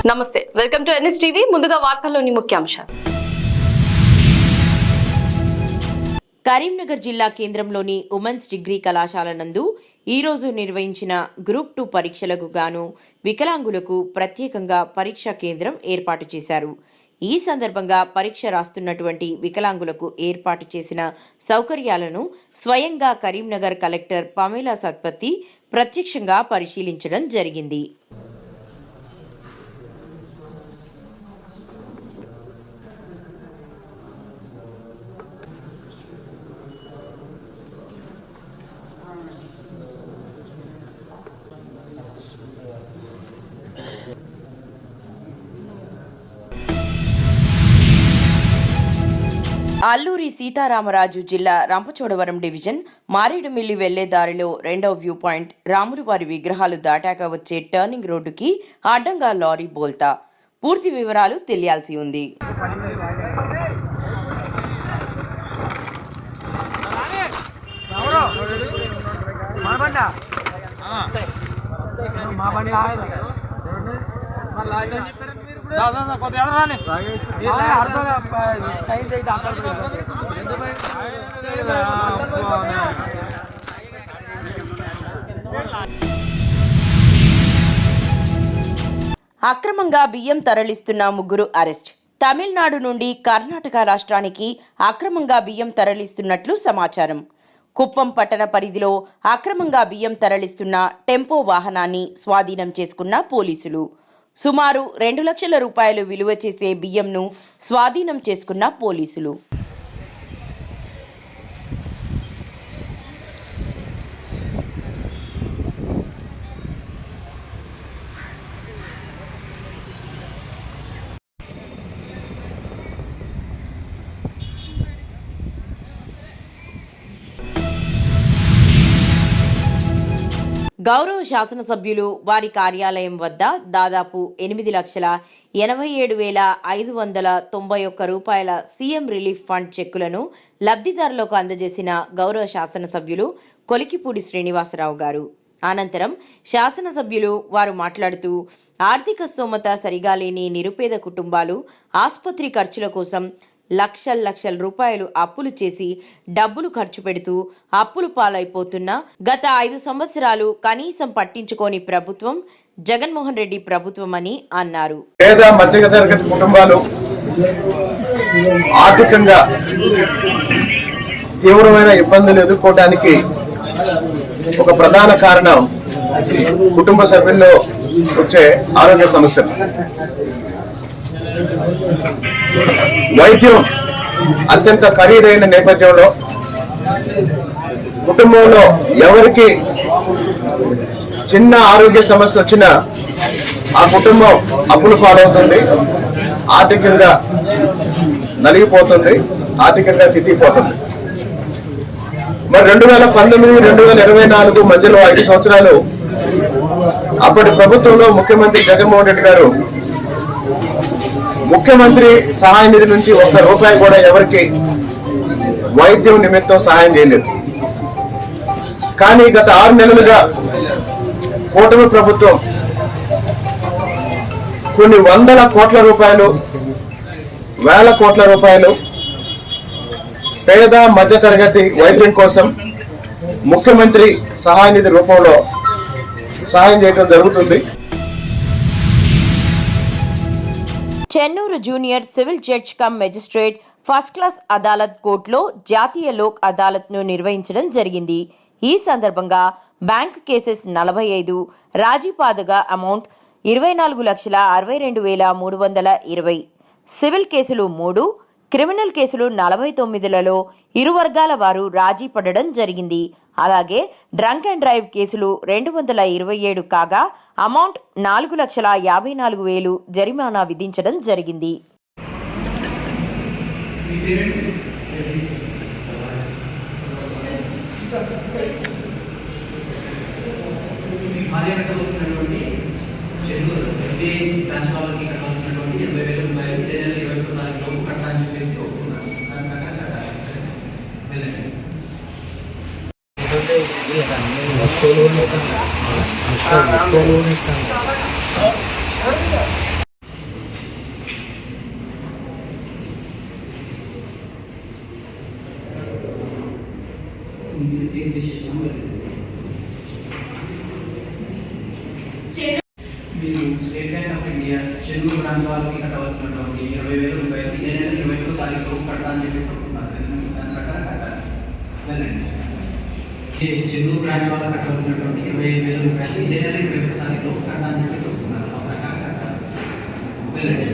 నమస్తే, welcome to NSTV. ముందుగా వార్తల్లోని ముఖ్యాంశాలు. కరీంనగర్ జిల్లా కేంద్రంలోని ఉమెన్స్ డిగ్రీ కళాశాల నందు ఈరోజు నిర్వహించిన గ్రూప్ 2 పరీక్షలకు గాను వికలాంగులకు ప్రత్యేకంగా పరీక్షా కేంద్రం ఏర్పాటు చేశారు. ఈ సందర్భంగా పరీక్ష రాస్తున్నటువంటి వికలాంగులకు ఏర్పాటు చేసిన సౌకర్యాలను స్వయంగా కరీంనగర్ కలెక్టర్ పమేలా సత్పతి ప్రత్యక్షంగా పరిశీలించడం జరిగింది. అల్లూరి సీతారామరాజు జిల్లా రంపచోడవరం డివిజన్ మారేడుమిల్లి వెళ్లే దారిలో 2వ వ్యూ పాయింట్ రాములవారి విగ్రహాలు దాటాక వచ్చే టర్నింగ్ రోడ్డుకి అడ్డంగా లారీ బోల్తా. పూర్తి వివరాలు తెలియాల్సి ఉంది. అక్రమంగా బియ్యం తరలిస్తున్న 3 అరెస్ట్. తమిళనాడు నుండి కర్ణాటక రాష్ట్రానికి అక్రమంగా బియ్యం తరలిస్తున్నట్లు సమాచారం. కుప్పం పట్టణ పరిధిలో అక్రమంగా బియ్యం తరలిస్తున్న టెంపో వాహనాన్ని స్వాధీనం చేసుకున్న పోలీసులు. సుమారు 2 లక్షల రూపాయలు విలువ చేసే బియ్యంను స్వాధీనం చేసుకున్న పోలీసులు. గౌరవ శాసనసభ్యులు వారి కార్యాలయం వద్ద దాదాపు 8,87,591 రూపాయల సీఎం రిలీఫ్ ఫండ్ చెక్కులను లబ్ధిదారులకు అందజేసిన గౌరవ శాసనసభ్యులు కొలికిపూడి శ్రీనివాసరావు గారు. అనంతరం శాసనసభ్యులు వారు మాట్లాడుతూ ఆర్థిక స్తోమత సరిగా లేని నిరుపేద కుటుంబాలు ఆసుపత్రి ఖర్చుల కోసం లక్షల రూపాయలు అప్పులు చేసి డబ్బులు ఖర్చు పెడుతూ అప్పులు పాలైపోతున్న గత 5 సంవత్సరాలు కనీసం పట్టించుకోని ప్రభుత్వం జగన్మోహన్ రెడ్డి ప్రభుత్వం అని అన్నారు. పేద మధ్యతరగతి కుటుంబాలు ఆర్థికంగా తీవ్రమైన ఇబ్బందులు ఎదుర్కోవడానికి ఒక ప్రధాన కారణం కుటుంబ సభ్యుల్లో వచ్చే ఆరోగ్య సమస్యలు. వైద్యం అత్యంత ఖరీదైన నేపథ్యంలో కుటుంబంలో ఎవరికి చిన్న ఆరోగ్య సమస్య వచ్చినా ఆ కుటుంబం అప్పుల పాలవుతుంది, ఆర్థికంగా నలిగిపోతుంది, ఆర్థికంగా చితికిపోతుంది. మరి 2019-2024 మధ్యలో 5 సంవత్సరాలు అప్పటి ప్రభుత్వంలో ముఖ్యమంత్రి జగన్మోహన్ రెడ్డి గారు ముఖ్యమంత్రి సహాయ నిధి నుంచి 1 రూపాయి కూడా ఎవరికి వైద్యం నిమిత్తం సహాయం చేయలేదు. కానీ గత 6 నెలలుగా కూటమి ప్రభుత్వం కొన్ని వందల కోట్ల రూపాయలు, వేల కోట్ల రూపాయలు పేద మధ్యతరగతి వైద్యం కోసం ముఖ్యమంత్రి సహాయ నిధి రూపంలో సహాయం చేయడం జరుగుతుంది. Chennur junior civil judge cum magistrate first class Adalat కోర్టులో జాతీయ లోక్ అదాలత్ ను నిర్వహించడం జరిగింది. ఈ సందర్భంగా బ్యాంక్ కేసెస్ 45, రాజీపాదగా అమౌంట్ 24,62,320, సివిల్ కేసులు 3, క్రిమినల్ కేసులు 49లలో ఇరు వర్గాల వారు రాజీ పడడం జరిగింది. అలాగే డ్రంక్ అండ్ డ్రైవ్ కేసులు 227 కాగా అమౌంట్ 4,54,000 జరిమానా విధించడం జరిగింది. మీరు state bank of India schedule branch వాళ్ళకి కట్టవలసినటువంటి 20,000 రూపాయలు ఈ నెల 21 తారీఖు కడతా అని చెప్పేసి ఒప్పుకున్నారు. దాని ప్రకారం కట్టాలి. వెళ్ళండి. షెడ్యూల్ బ్రాంచ్ వాళ్ళకి కట్టవలసినటువంటి 25,000 రూపాయలు ఈ నెల 21 తారీఖు కడతా అని చెప్పేసి ఒప్పుకున్నారు. ఆ ప్రకారం కట్టాలి. వెళ్ళండి.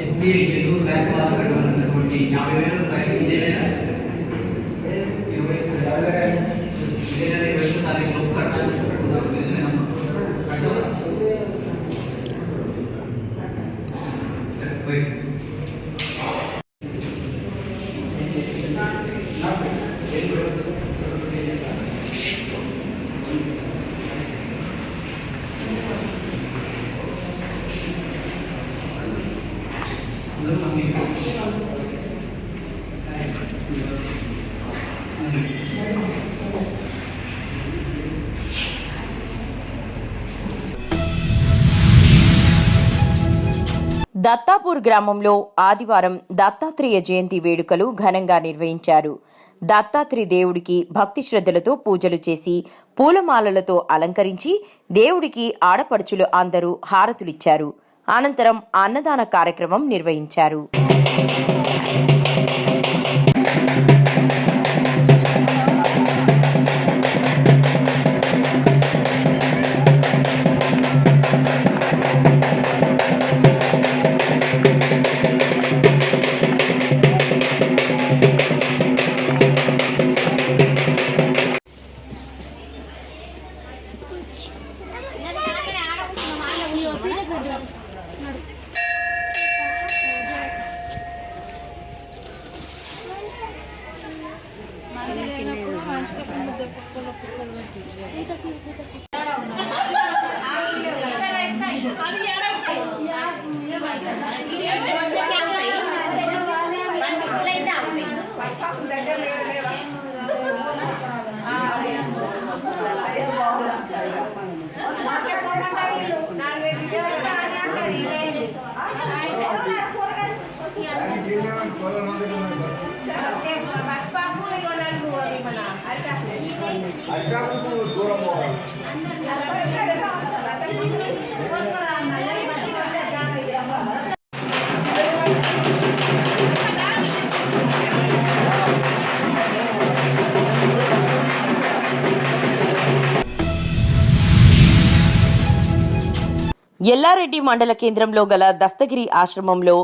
SBI షెడ్యూల్ బ్యాంక్ వాళ్ళకి కట్టవలసినటువంటి 50,000 రూపాయలు ఇదే నెల 21 తారీఖు కట్టాలని చెప్పుకుంటున్నారు. కట్టాలి. సరే రైట్. దత్తాపూర్ గ్రామంలో ఆదివారం దత్తాత్రేయ జయంతి వేడుకలు ఘనంగా నిర్వహించారు. దత్తాత్రేయ దేవుడికి భక్తి శ్రద్ధలతో పూజలు చేసి పూలమాలలతో అలంకరించి దేవుడికి ఆడపడుచులు అందరూ హారతులిచ్చారు. అనంతరం అన్నదాన కార్యక్రమం నిర్వహించారు. ఎల్లారెడ్డి మండల కేంద్రంలో గల దస్తగిరి ఆశ్రమంలో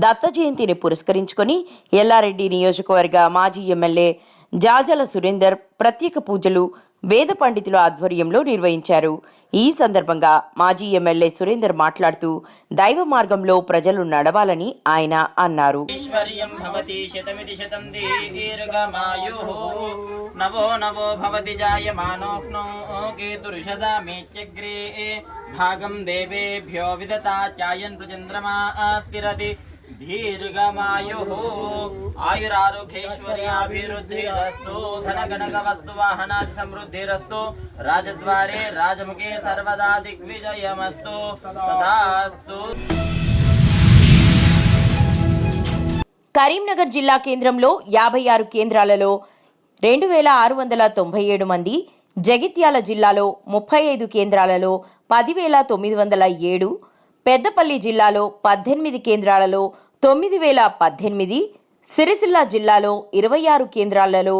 దత్త జయంతిని పురస్కరించుకొని ఎల్లారెడ్డి నియోజకవర్గ మాజీ ఎమ్మెల్యే జాజల సురేందర్ ప్రత్యేక పూజలు వేద పండితుల ఆధ్వర్యంలో నిర్వహించారు. ఈ సందర్భంగా మాజీ ఎమ్మెల్యే సురేందర్ మాట్లాడుతూ దైవ మార్గంలో ప్రజలు నడవాలని ఆయన అన్నారు. నవో నవో భవతి జాయమానోః కేతుర్షసామేత్యగ్రే భాగం దేవేభ్యో విదతా చాయన్ ప్రచంద్రమా స్థిరతి దీర్ఘమాయుః ఆయురారోగ్యైశ్వర్యాభివృద్ధిరస్తు ధనగణక వస్తువాహనాది సమృద్ధిరస్తు రాజద్వారే రాజముఖే సర్వదా దిగ్విజయమస్తు తదాస్తు. కరీంనగర్ జిల్లా కేంద్రంలో 56 కేంద్రాలలో 2,697 మంది, జగిత్యాల జిల్లాలో 35 కేంద్రాలలో 10,907, పెద్దపల్లి జిల్లాలో 18 కేంద్రాలలో 9,018, సిరిసిల్ల జిల్లాలో 26 కేంద్రాలలో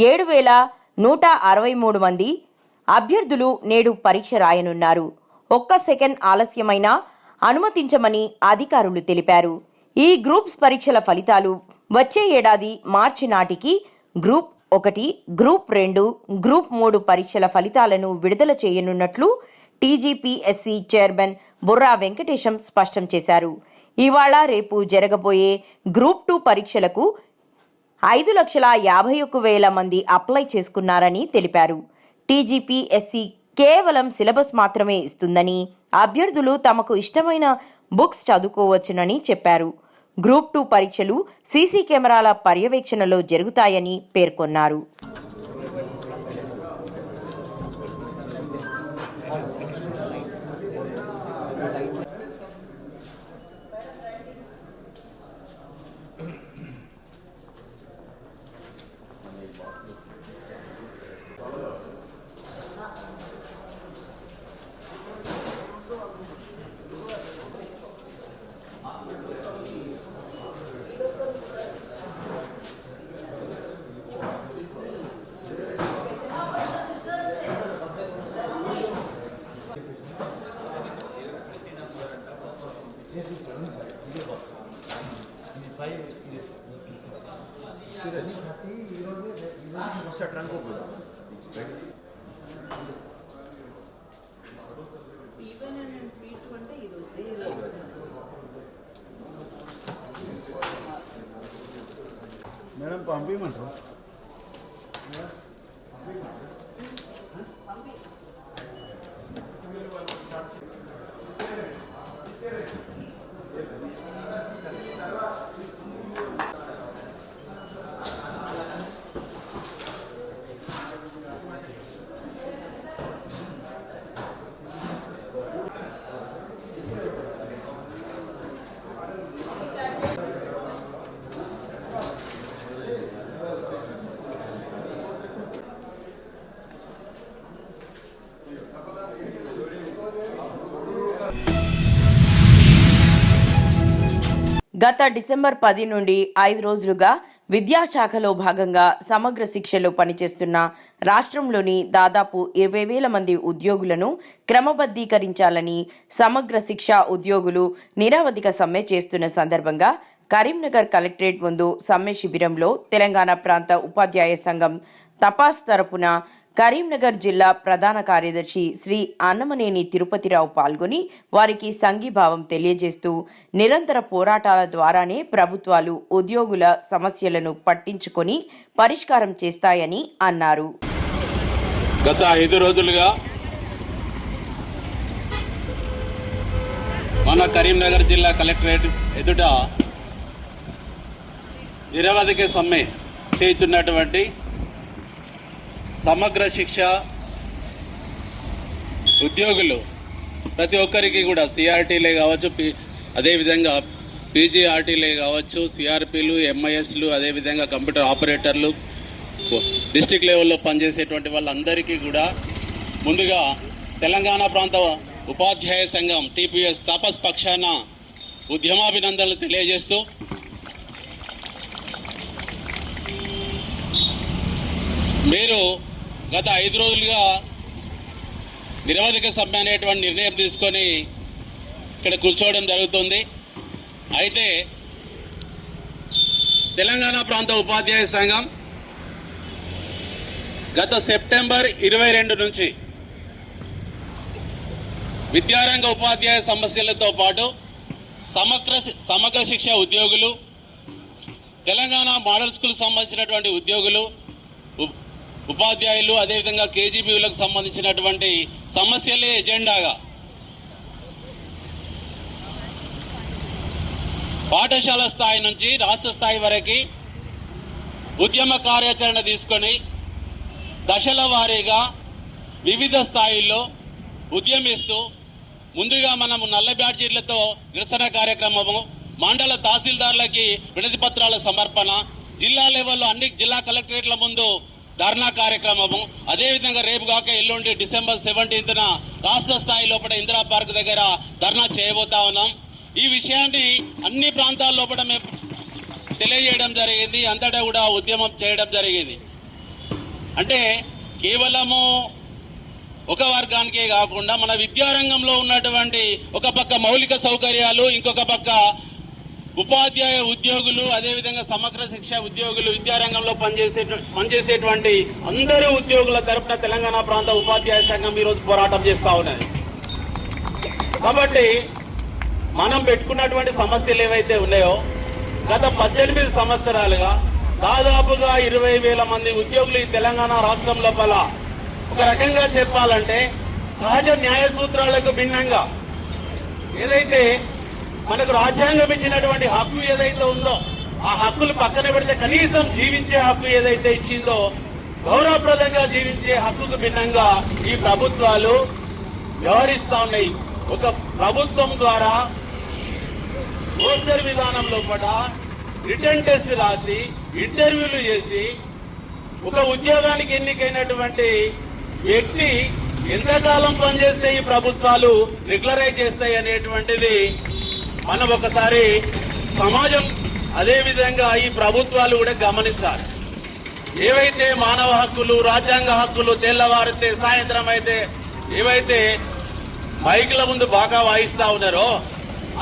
7,163 మంది అభ్యర్థులు నేడు పరీక్ష రాయనున్నారు. ఒక్క సెకండ్ ఆలస్యమైనా అనుమతించమని అధికారులు తెలిపారు. ఈ గ్రూప్స్ పరీక్షల ఫలితాలు వచ్చే ఏడాది మార్చి నాటికి గ్రూప్ 1, గ్రూప్ 2, గ్రూప్ 3 పరీక్షల ఫలితాలను విడుదల చేయనున్నట్లు టీజీపీఎస్సీ చైర్మన్ బుర్రా వెంకటేశం స్పష్టం చేశారు. ఇవాళ రేపు జరగబోయే గ్రూప్ 2 పరీక్షలకు 5,51,000 మంది అప్లై చేసుకున్నారని తెలిపారు. టీజీపీఎస్సీ కేవలం సిలబస్ మాత్రమే ఇస్తుందని, అభ్యర్థులు తమకు ఇష్టమైన బుక్స్ చదువుకోవచ్చునని చెప్పారు. గ్రూప్ 2 పరీక్షలు సీసీ కెమెరాల పర్యవేక్షణలో జరుగుతాయని పేర్కొన్నారు. మేడం పంపించమంటారు. గత డిసెంబర్ 10 నుండి 5 రోజులుగా విద్యాశాఖలో భాగంగా సమగ్ర శిక్షలో పనిచేస్తున్న రాష్ట్రంలోని దాదాపు 20,000 మంది ఉద్యోగులను క్రమబద్ధీకరించాలని సమగ్ర శిక్ష ఉద్యోగులు నిరవధిక సమ్మె చేస్తున్న సందర్భంగా కరీంనగర్ కలెక్టరేట్ ముందు సమ్మె శిబిరంలో తెలంగాణ ప్రాంత ఉపాధ్యాయ సంఘం తపాస్ తరపున కరీంనగర్ జిల్లా ప్రధాన కార్యదర్శి శ్రీ అన్నమనేని తిరుపతిరావు పాల్గొని వారికి సంఘీభావం తెలియజేస్తూ నిరంతర పోరాటాల ద్వారానే ప్రభుత్వాలు ఉద్యోగుల సమస్యలను పట్టించుకొని పరిష్కారం చేస్తాయని అన్నారు. గత 5 రోజులుగా మన కరీంనగర్ జిల్లా కలెక్టరేట్ ఎదుట నిరవధిక సమ్మె చేస్తున్నటువంటి సమగ్ర శిక్ష ఉద్యోగులు ప్రతి ఒక్కరికి కూడా సిఆర్టీలే కావచ్చు, అదేవిధంగా పీజీఆర్టీలే కావచ్చు, సిఆర్పీలు, ఎంఐఎస్లు, అదేవిధంగా కంప్యూటర్ ఆపరేటర్లు, డిస్ట్రిక్ట్ లెవెల్లో పనిచేసేటువంటి వాళ్ళందరికీ కూడా ముందుగా తెలంగాణ ప్రాంత ఉపాధ్యాయ సంఘం టీపీఎస్ తపస్ పక్షాన ఉద్యమాభినందనలు తెలియజేస్తూ మీరు గత 5 రోజులుగా నిరవధిక సమ్మె అనేటువంటి నిర్ణయం తీసుకొని ఇక్కడ కూర్చోవడం జరుగుతుంది. అయితే తెలంగాణ ప్రాంత ఉపాధ్యాయ సంఘం గత సెప్టెంబర్ 22 నుంచి విద్యారంగ ఉపాధ్యాయ సమస్యలతో పాటు సమగ్ర శిక్ష ఉద్యోగులు, తెలంగాణ మోడల్ స్కూల్ సంబంధించినటువంటి ఉద్యోగులు, ఉపాధ్యాయులు, అదేవిధంగా కేజీబీలకు సంబంధించినటువంటి సమస్యలే ఎజెండాగా పాఠశాల స్థాయి నుంచి రాష్ట్ర స్థాయి వరకు ఉద్యమ కార్యాచరణ తీసుకొని దశల వారీగా వివిధ స్థాయిల్లో ఉద్యమిస్తూ ముందుగా మనము నల్ల బ్యాడ్జీలతో నిరసన కార్యక్రమము, మండల తహసీల్దార్లకి వినతి పత్రాల సమర్పణ, జిల్లా లెవెల్లో అన్ని జిల్లా కలెక్టరేట్ల ముందు ధర్నా కార్యక్రమము, అదేవిధంగా రేపు కాక ఎల్లుండి డిసెంబర్ 17న రాష్ట్ర స్థాయి లోపల ఇందిరా పార్క్ దగ్గర ధర్నా చేయబోతా ఉన్నాం. ఈ విషయాన్ని అన్ని ప్రాంతాల లోపల మేము తెలియజేయడం జరిగింది, అంతటా కూడా ఉద్యమం చేయడం జరిగింది. అంటే కేవలము ఒక వర్గానికే కాకుండా మన విద్యారంగంలో ఉన్నటువంటి ఒక పక్క మౌలిక సౌకర్యాలు, ఇంకొక పక్క ఉపాధ్యాయ ఉద్యోగులు, అదేవిధంగా సమగ్ర శిక్ష ఉద్యోగులు, విద్యారంగంలో పనిచేసేటువంటి అందరూ ఉద్యోగుల తరపున తెలంగాణ ప్రాంత ఉపాధ్యాయ సంఘం ఈరోజు పోరాటం చేస్తూ ఉన్నది. కాబట్టి మనం పెట్టుకున్నటువంటి సమస్యలు ఏవైతే ఉన్నాయో గత 18 సంవత్సరాలుగా దాదాపుగా 20,000 మంది ఉద్యోగులు ఈ తెలంగాణ రాష్ట్రం లోపల ఒక రకంగా చెప్పాలంటే సహజ న్యాయ సూత్రాలకు భిన్నంగా ఏదైతే మనకు రాజ్యాంగం ఇచ్చినటువంటి హక్కు ఏదైతే ఉందో ఆ హక్కులు పక్కన పెడితే కనీసం జీవించే హక్కు ఏదైతే ఇచ్చిందో గౌరవప్రదంగా జీవించే హక్కుకు భిన్నంగా ఈ ప్రభుత్వాలు వ్యవహరిస్తా ఉన్నాయి. ఒక ప్రభుత్వం ద్వారా రోస్టర్ విధానంలో కూడా రిటర్న్ టెస్ట్ రాసి ఇంటర్వ్యూలు చేసి ఒక ఉద్యోగానికి ఎన్నికైనటువంటి వ్యక్తి ఎంతకాలం పనిచేస్తే ఈ ప్రభుత్వాలు రెగ్యులరైజ్ చేస్తాయి అనేటువంటిది మనం ఒకసారి సమాజం అదే విధంగా ఈ ప్రభుత్వాలు కూడా గమనించాలి. ఏవైతే మానవ హక్కులు రాజ్యాంగ హక్కులు తెల్లవారితే సాయంత్రం అయితే ఏవైతే మైకుల ముందు బాగా వాయిస్తా ఉన్నారో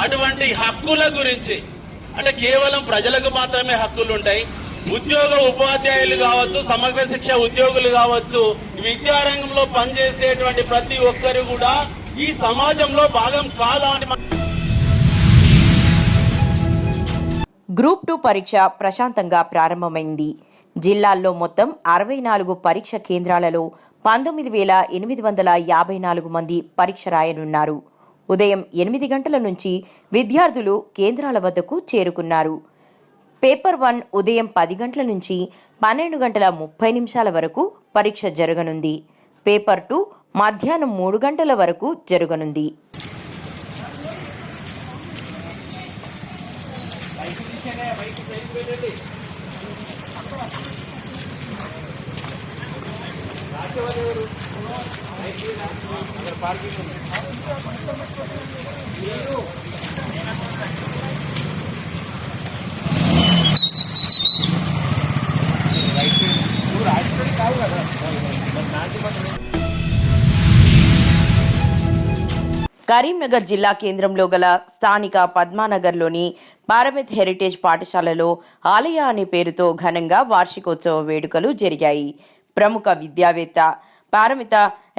అటువంటి హక్కుల గురించి అంటే కేవలం ప్రజలకు మాత్రమే హక్కులు ఉంటాయి. ఉద్యోగ ఉపాధ్యాయులు కావచ్చు, సమగ్ర శిక్ష ఉద్యోగులు కావచ్చు, విద్యారంగంలో పనిచేసేటువంటి ప్రతి ఒక్కరు కూడా ఈ సమాజంలో భాగం కాదా అని గ్రూప్ 2 పరీక్ష ప్రశాంతంగా ప్రారంభమైంది. జిల్లాల్లో మొత్తం 64 పరీక్ష కేంద్రాలలో 19,854 మంది పరీక్ష రాయనున్నారు. ఉదయం 8 గంటల నుంచి విద్యార్థులు కేంద్రాల వద్దకు చేరుకున్నారు. పేపర్ 1 ఉదయం 10 గంటల నుంచి 12 గంటల 30 నిమిషాల వరకు పరీక్ష జరగనుంది. పేపర్ 2 మధ్యాహ్నం 3 గంటల వరకు జరగనుంది. కరీంనగర్ జిల్లా కేంద్రంలో గల స్థానిక పద్మానగర్లోని పారమిత్ హెరిటేజ్ పాఠశాలలో ఆలయ అనే పేరుతో ఘనంగా వార్షికోత్సవ వేడుకలు జరిగాయి. ప్రముఖ విద్యావేత్త పారమిత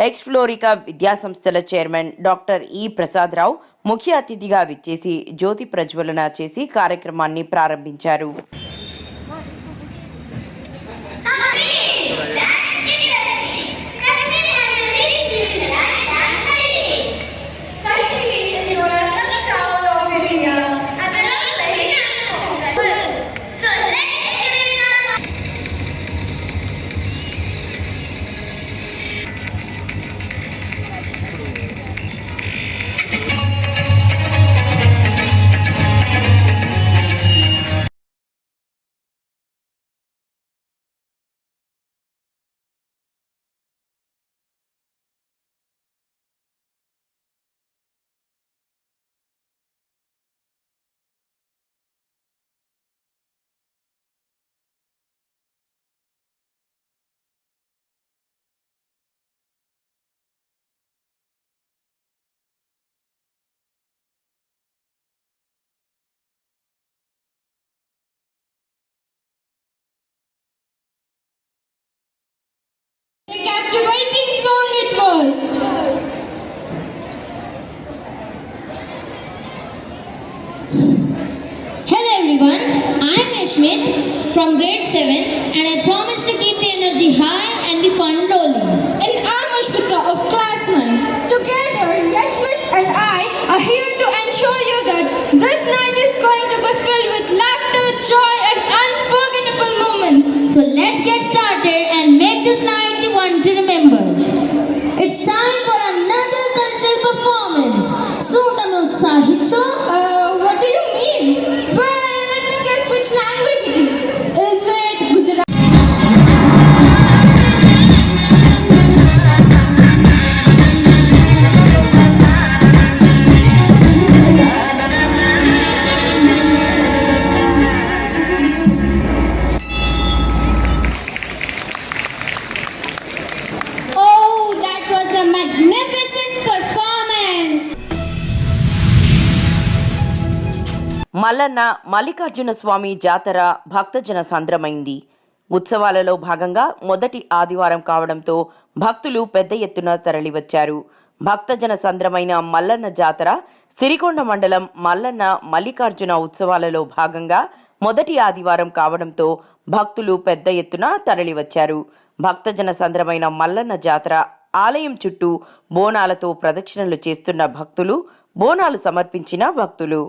ఎక్స్ఫ్లోరికా విద్యాసంస్థల చైర్మన్ డాక్టర్ ఈ ప్రసాదరావు ముఖ్య అతిథిగా విచ్చేసి జ్యోతి ప్రజ్వలన చేసి కార్యక్రమాన్ని ప్రారంభించారు. A captivating song it was. Hello everyone, I am Yashmit from grade 7 and I promise to keep the energy high and the fun rolling. And I am Ashvika of class 9. Together, Yashmit and I are here to ensure you that this night is going to be filled with laughter, joy and unforgettable moments. So let's get started and make this night the one to remember. It's time for another cultural performance. Sundanu Sahicho? What do you mean? Well, let me guess which language it is. Is it Gujarati? Oh, that was a magnificent performance. Mallanna Mallikarjuna స్వామి జాతర భక్తజన సంద్రమైంది. ఉత్సవాలలో భాగంగా మొదటి ఆదివారం కావడంతో భక్తులు పెద్ద ఎత్తున తరలివచ్చారు. భక్తజన సంద్రమైన మల్లన్న జాతర సిరికొండ మండలం మల్లన్న మల్లికార్జున ఉత్సవాలలో భాగంగా మొదటి ఆదివారం కావడంతో భక్తులు పెద్ద ఎత్తున తరలివచ్చారు. భక్తజన సంద్రమైన మల్లన్న జాతర ఆలయం చుట్టూ బోనాలతో ప్రదక్షిణలు చేస్తున్న భక్తులు, బోనాలు సమర్పించిన భక్తులు.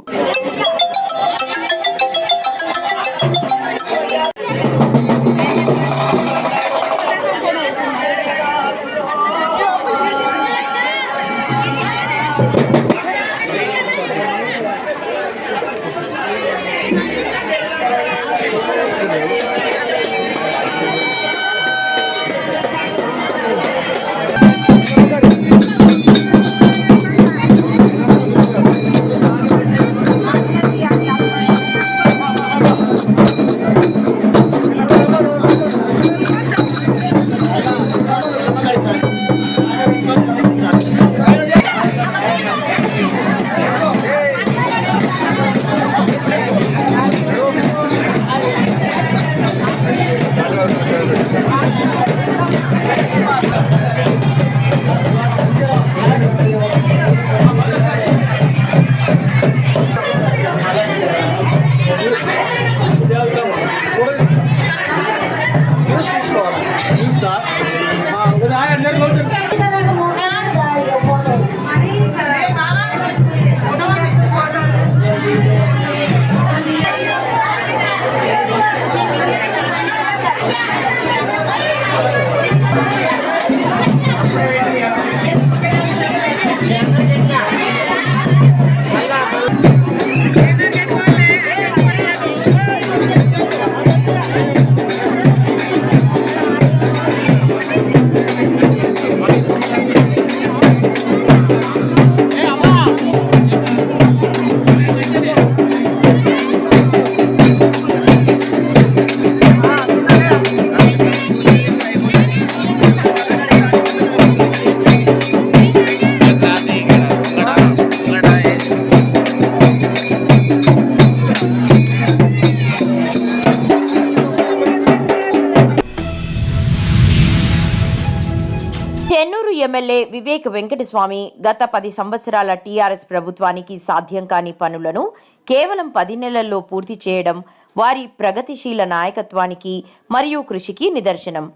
చెన్నూరు ఎమ్మెల్యే వివేక్ వెంకటస్వామి గత 10 సంవత్సరాల టీఆర్ఎస్ ప్రభుత్వానికి సాధ్యం కాని పనులను కేవలం 10 నెలల్లో పూర్తి చేయడం వారి ప్రగతిశీల నాయకత్వానికి మరియు కృషికి నిదర్శనం.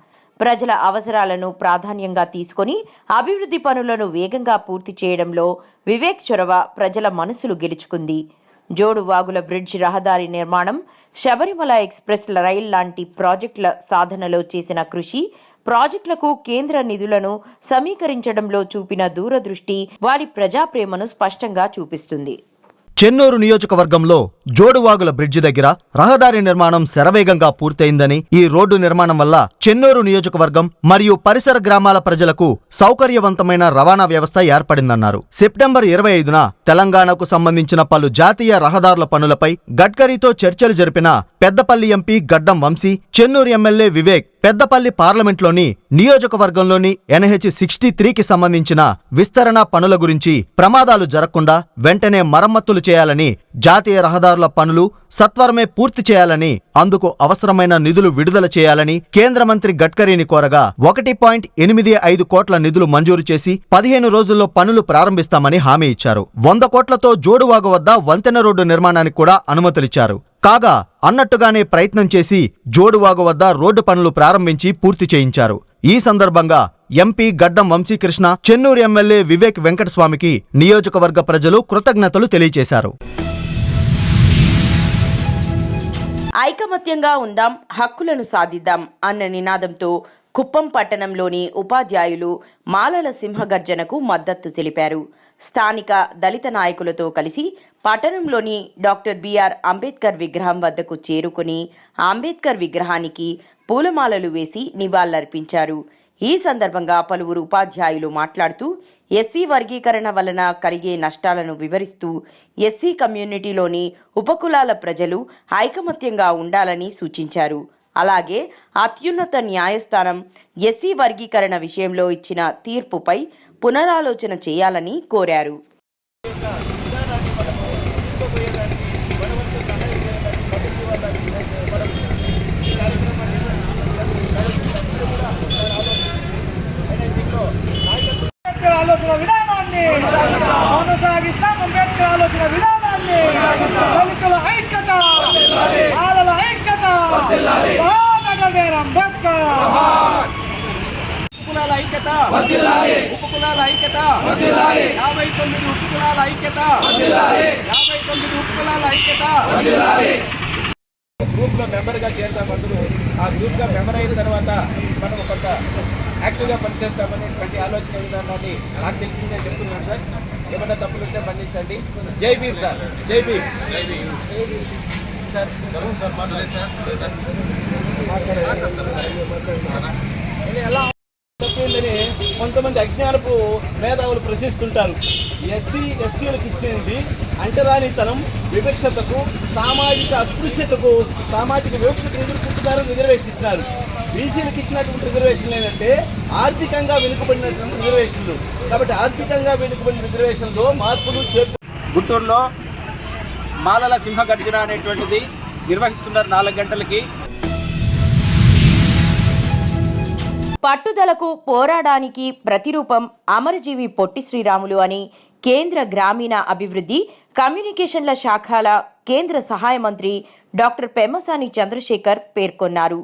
ప్రజల అవసరాలను ప్రాధాన్యంగా తీసుకొని అభివృద్ధి పనులను వేగంగా పూర్తి చేయడంలో వివేక్ చొరవ ప్రజల మనసులు గెలుచుకుంది. జోడువాగుల బ్రిడ్జ్ రహదారి నిర్మాణం, శబరిమల ఎక్స్ప్రెస్ రైల్ లాంటి ప్రాజెక్టుల సాధనలో చేసిన కృషి, ప్రాజెక్టులకు కేంద్ర నిధులను సమీకరించడంలో చూపిన దూరదృష్టి వారి ప్రజాప్రేమను స్పష్టంగా చూపిస్తుంది. చెన్నూరు నియోజకవర్గంలో జోడువాగుల బ్రిడ్జి దగ్గర రహదారి నిర్మాణం శరవేగంగా పూర్తయిందని, ఈ రోడ్డు నిర్మాణం వల్ల చెన్నూరు నియోజకవర్గం మరియు పరిసర గ్రామాల ప్రజలకు సౌకర్యవంతమైన రవాణా వ్యవస్థ ఏర్పడిందన్నారు. సెప్టెంబర్ 25న తెలంగాణకు సంబంధించిన పలు జాతీయ రహదారుల పనులపై గడ్కరీతో చర్చలు జరిపిన పెద్దపల్లి ఎంపీ గడ్డం వంశీ, చెన్నూరు ఎమ్మెల్యే వివేక్ పెద్దపల్లి పార్లమెంట్లోని నియోజకవర్గంలోని NH 63కి సంబంధించిన విస్తరణ పనుల గురించి ప్రమాదాలు జరగకుండా వెంటనే మరమ్మతులు చేయాలని, జాతీయ రహదారుల పనులు సత్వరమే పూర్తి చేయాలని, అందుకు అవసరమైన నిధులు విడుదల చేయాలని కేంద్ర మంత్రి గడ్కరీని కోరగా 1.85 కోట్ల నిధులు మంజూరు చేసి 15 రోజుల్లో పనులు ప్రారంభిస్తామని హామీ ఇచ్చారు. 100 కోట్లతో జోడువాగు వద్ద వంతెన రోడ్డు నిర్మాణానికి కూడా అనుమతులిచ్చారు. కాగా అన్నట్టుగానే ప్రయత్నం చేసి జోడువాగు వద్ద రోడ్డు పనులు ప్రారంభించి పూర్తి చేయించారు. ఈ సందర్భంగా ఎంపీ గడ్డం వంశీకృష్ణ, చెన్నూరు ఎమ్మెల్యే వివేక్ వెంకటస్వామికి నియోజకవర్గ ప్రజలు కృతజ్ఞతలు తెలియజేశారు. ఐకమత్యంగా ఉందాం, హక్కులను సాధిద్దాం అన్న నినాదంతో కుప్పం పట్టణంలోని ఉపాధ్యాయులు మాలల సింహగర్జనకు మద్దతు తెలిపారు. స్థానిక దళిత నాయకులతో కలిసి పట్టణంలోని డాక్టర్ బిఆర్ అంబేద్కర్ విగ్రహం వద్దకు చేరుకుని అంబేద్కర్ విగ్రహానికి పూలమాలలు వేసి నివాళులర్పించారు. ఈ సందర్భంగా పలువురు ఉపాధ్యాయులు మాట్లాడుతూ ఎస్సీ వర్గీకరణ వలన కలిగే నష్టాలను వివరిస్తూ ఎస్సీ కమ్యూనిటీలోని ఉపకులాల ప్రజలు ఐకమత్యంగా ఉండాలని సూచించారు. అలాగే అత్యున్నత న్యాయస్థానం ఎస్సీ వర్గీకరణ విషయంలో ఇచ్చిన తీర్పుపై పునరాలోచన చేయాలని కోరారు. ఆలోచన విధానాన్ని కొనసాగిస్తాం. అంబేద్కర్ ఆలోచన విధానాన్ని, దళితుల ఐక్యత, బాలల ఐక్యత, అంబేద్కర్. కులాల ఐక్యత, ఉప కులాల ఐక్యత, 59 ఉప కులాల ఐక్యత, 59 ఉప కులాల ఐక్యత. గ్రూప్ లో మెంబర్ గా చేరుతాం అందరూ. ఆ గ్రూప్ గా మెంబర్ అయిన తర్వాత మనం కొంత యాక్టివ్ గా పనిచేస్తామని ప్రతి ఆలోచన విధానాన్ని నాకు తెలిసిందే చెప్తున్నాను సార్. ఏమైనా తప్పులు ఉంటే మన్నించండి. జై భీమ్ సార్, జై భీమ్. సార్ ఎలా తప్పిందని కొంతమంది అజ్ఞానపు మేధావులు ప్రశ్నిస్తుంటారు. ఎస్సీ ఎస్టీలకు ఇచ్చినది అంటరానితనం, వివక్షతకు, సామాజిక అస్పృశ్యతకు, సామాజిక వివక్షతకు ఎదుర్కొంటున్నారు. రిజర్వేషన్ ఇచ్చినారు. బీసీలకు ఇచ్చినటువంటి రిజర్వేషన్లు ఏంటంటే ఆర్థికంగా వెనుకబడినటువంటి రిజర్వేషన్లు. కాబట్టి ఆర్థికంగా వెనుకబడిన రిజర్వేషన్లో మార్పులు చేర్పు. గుంటూరులో మాలల సింహగర్జన అనేటువంటిది నిర్వహిస్తున్నారు 4 గంటలకి. పట్టుదలకు పోరాడానికి ప్రతిరూపం అమరజీవి పొట్టి శ్రీరాములు అని కేంద్ర గ్రామీణ అభివృద్ధి కమ్యూనికేషన్ల శాఖల కేంద్ర సహాయ మంత్రి డాక్టర్ పెమ్మసాని చంద్రశేఖర్ పేర్కొన్నారు.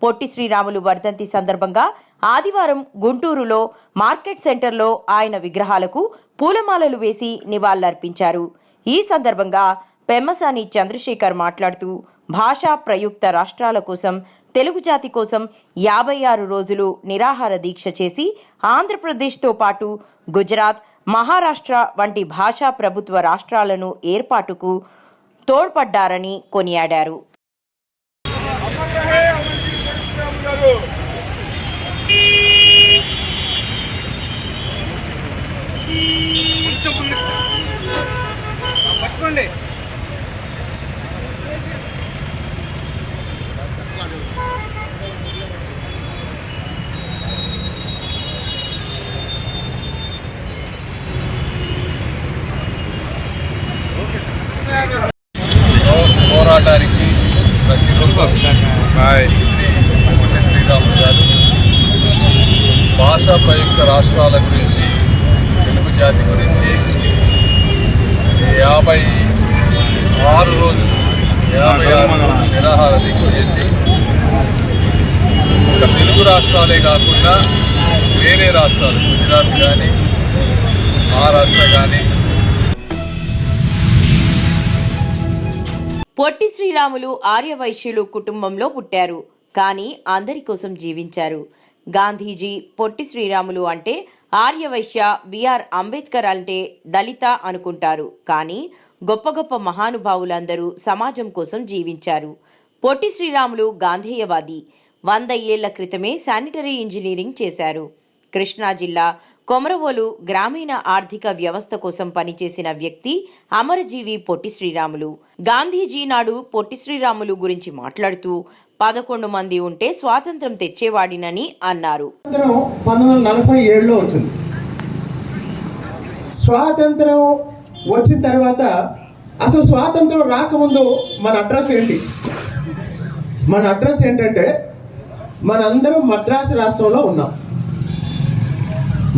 పొట్టి శ్రీరాములు వర్ధంతి సందర్భంగా ఆదివారం గుంటూరులో మార్కెట్ సెంటర్లో ఆయన విగ్రహాలకు పూలమాలలు వేసి నివాళులర్పించారు. ఈ సందర్భంగా పెమ్మసాని చంద్రశేఖర్ మాట్లాడుతూ భాషా ప్రయుక్త రాష్ట్రాల కోసం తెలుగు జాతి కోసం 56 రోజులు నిరాహార దీక్ష చేసి ఆంధ్రప్రదేశ్తో పాటు గుజరాత్, మహారాష్ట్ర వంటి భాషా ప్రభుత్వ రాష్ట్రాలను ఏర్పాటుకు తోడ్పడ్డారని కొనియాడారు. పోరాటానికి ప్రతిరూపం శ్రీ పొట్టి శ్రీరాములు గారు. భాషా ప్రయుక్త రాష్ట్రాల గురించి, తెలుగు జాతి గురించి 56 రోజులు నిరాహార దీక్ష చేసి ఒక తెలుగు రాష్ట్రాలే కాకుండా వేరే రాష్ట్రాలు, గుజరాత్ కానీ మహారాష్ట్ర కానీ. పొట్టి శ్రీరాములు ఆర్యవైశ్యులు కుటుంబంలో పుట్టారు, కానీ అందరి కోసం జీవించారు. గాంధీజీ పొట్టి శ్రీరాములు అంటే ఆర్యవైశ్య, బిఆర్ అంబేద్కర్ అంటే దళిత అనుకుంటారు. కానీ గొప్ప గొప్ప మహానుభావులందరూ సమాజం కోసం జీవించారు. పొట్టి శ్రీరాములు గాంధేయవాది. 100 ఏళ్ల క్రితమే శానిటరీ ఇంజనీరింగ్ చేశారు. కృష్ణా జిల్లా కొమరవోలు గ్రామీణ ఆర్థిక వ్యవస్థ కోసం పనిచేసిన వ్యక్తి అమరజీవి పొట్టి శ్రీరాములు. గాంధీజీ నాడు పొట్టి శ్రీరాములు గురించి మాట్లాడుతూ 11 మంది ఉంటే స్వాతంత్రం తెచ్చేవాడినని అన్నారు. 1947లో వచ్చింది. స్వాతంత్రం వచ్చిన తర్వాత అసలు స్వాతంత్రం రాకముందు మన అడ్రస్ ఏంటి? మన అడ్రస్ ఏంటంటే మనందరం మద్రాసు రాష్ట్రంలో ఉన్నాం.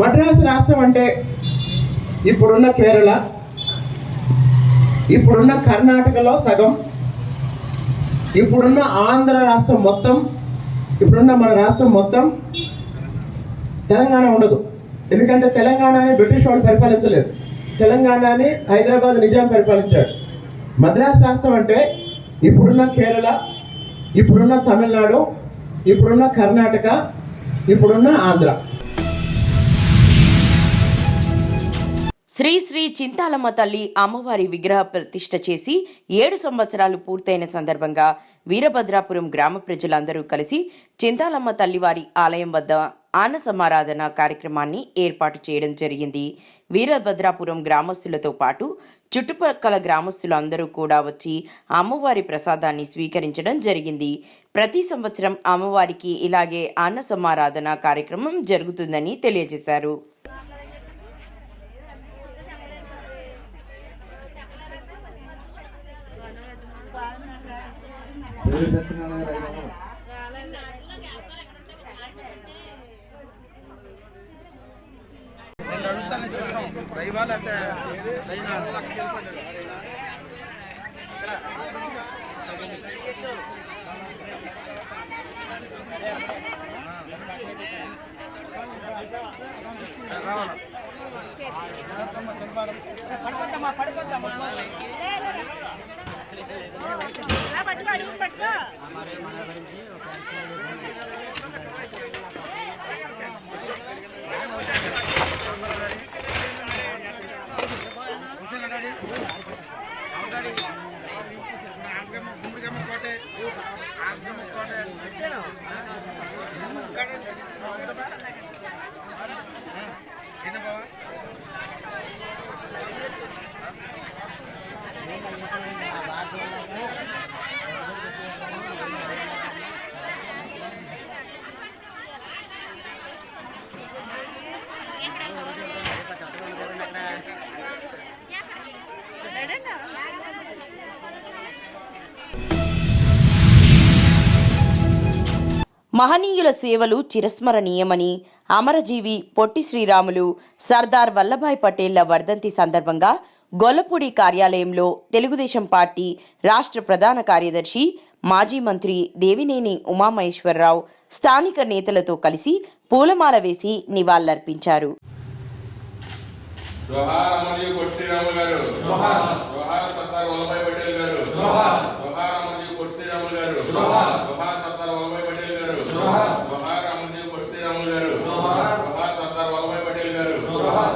మద్రాసు రాష్ట్రం అంటే ఇప్పుడున్న కేరళ, ఇప్పుడున్న కర్ణాటకలో సగం, ఇప్పుడున్న ఆంధ్ర రాష్ట్రం మొత్తం, ఇప్పుడున్న మన రాష్ట్రం మొత్తం. తెలంగాణ ఉండదు, ఎందుకంటే తెలంగాణని బ్రిటిష్ వాళ్ళు పరిపాలించలేదు. తెలంగాణని హైదరాబాద్ నిజాం పరిపాలించాడు. మద్రాసు రాష్ట్రం అంటే ఇప్పుడున్న కేరళ, ఇప్పుడున్న తమిళనాడు, ఇప్పుడున్న కర్ణాటక, ఇప్పుడున్న ఆంధ్ర. శ్రీ శ్రీ చింతాలమ్మ తల్లి అమ్మవారి విగ్రహ ప్రతిష్ఠ చేసి 7 సంవత్సరాలు పూర్తయిన సందర్భంగా వీరభద్రాపురం గ్రామ ప్రజలందరూ కలిసి చింతాలమ్మ తల్లివారి ఆలయం వద్ద అన్న సమారాధన కార్యక్రమాన్ని ఏర్పాటు చేయడం జరిగింది. వీరభద్రాపురం గ్రామస్తులతో పాటు చుట్టుపక్కల గ్రామస్తులందరూ కూడా వచ్చి అమ్మవారి ప్రసాదాన్ని స్వీకరించడం జరిగింది. ప్రతి సంవత్సరం అమ్మవారికి ఇలాగే అన్న సమారాధన కార్యక్రమం జరుగుతుందని తెలియజేశారు. మహనీయుల సేవలు చిరస్మరణీయమని అమరజీవి పొట్టి శ్రీరాములు సర్దార్ వల్లభాయ్ పటేళ్ల వర్ధంతి సందర్భంగా గొల్లపూడి కార్యాలయంలో తెలుగుదేశం పార్టీ రాష్ట్ర ప్రధాన కార్యదర్శి మాజీ మంత్రి దేవినేని ఉమామహేశ్వరరావు స్థానిక నేతలతో కలిసి పూలమాల వేసి నివాళులర్పించారు. జోహార్ అమరజీవి పొట్టి శ్రీరాములు గారు, జోహార్. జోహార్ సర్దార్ వల్లభాయ్ పటేల్ గారు, జోహార్. జోహార్ అమరజీవి పొట్టి శ్రీరాములు గారు, జోహార్. జోహార్ సర్దార్ వల్లభాయ్ పటేల్ గారు, జోహార్. జోహార్ అమరజీవి పొట్టి శ్రీరాములు గారు, జోహార్. జోహార్ సర్దార్ వల్లభాయ్ పటేల్ గారు, జోహార్.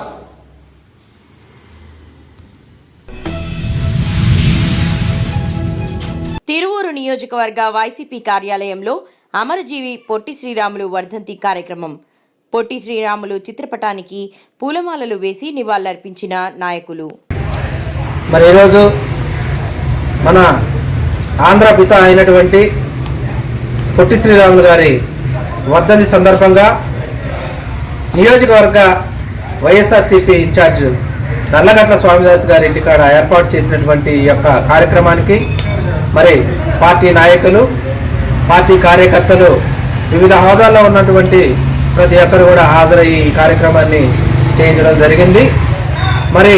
తిరువూరు నియోజకవర్గ వైసీపీ కార్యాలయంలో అమరజీవి పొట్టి శ్రీరాములు వర్ధంతి కార్యక్రమం. పొట్టి శ్రీరాములు చిత్రపటానికి పూలమాలలు వేసి నివాళులర్పించిన నాయకులు. మరి ఈరోజు మన ఆంధ్ర పిత అయినటువంటి పొట్టి శ్రీరాములు గారి వర్ధంతి సందర్భంగా నియోజకవర్గ వైఎస్ఆర్సీపీ ఇన్ఛార్జ్ నల్లగట్ల స్వామిదాస్ గారి ఇంటికాడ ఏర్పాటు చేసినటువంటి ఈ యొక్క కార్యక్రమానికి మరి పార్టీ నాయకులు, పార్టీ కార్యకర్తలు, వివిధ హోదాల్లో ఉన్నటువంటి ప్రతి ఒక్కరు కూడా హాజరయ్యి ఈ కార్యక్రమాన్ని చేయించడం జరిగింది. మరి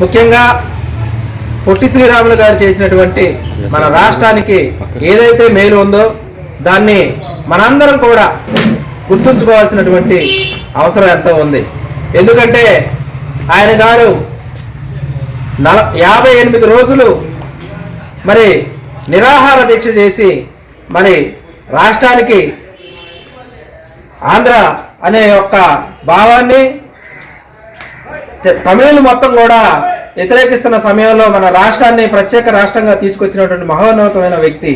ముఖ్యంగా పొట్టి శ్రీరాములు గారు చేసినటువంటి మన రాష్ట్రానికి ఏదైతే మేలు ఉందో దాన్ని మనందరం కూడా గుర్తుంచుకోవాల్సినటువంటి అవసరం ఎంతో ఉంది. ఎందుకంటే ఆయన గారు 58 రోజులు మరి నిరాహార దీక్ష చేసి మరి రాష్ట్రానికి ఆంధ్ర అనే యొక్క భావాన్ని తమిళులు మొత్తం కూడా వ్యతిరేకిస్తున్న సమయంలో మన రాష్ట్రాన్ని ప్రత్యేక రాష్ట్రంగా తీసుకొచ్చినటువంటి మహోన్నతమైన వ్యక్తి.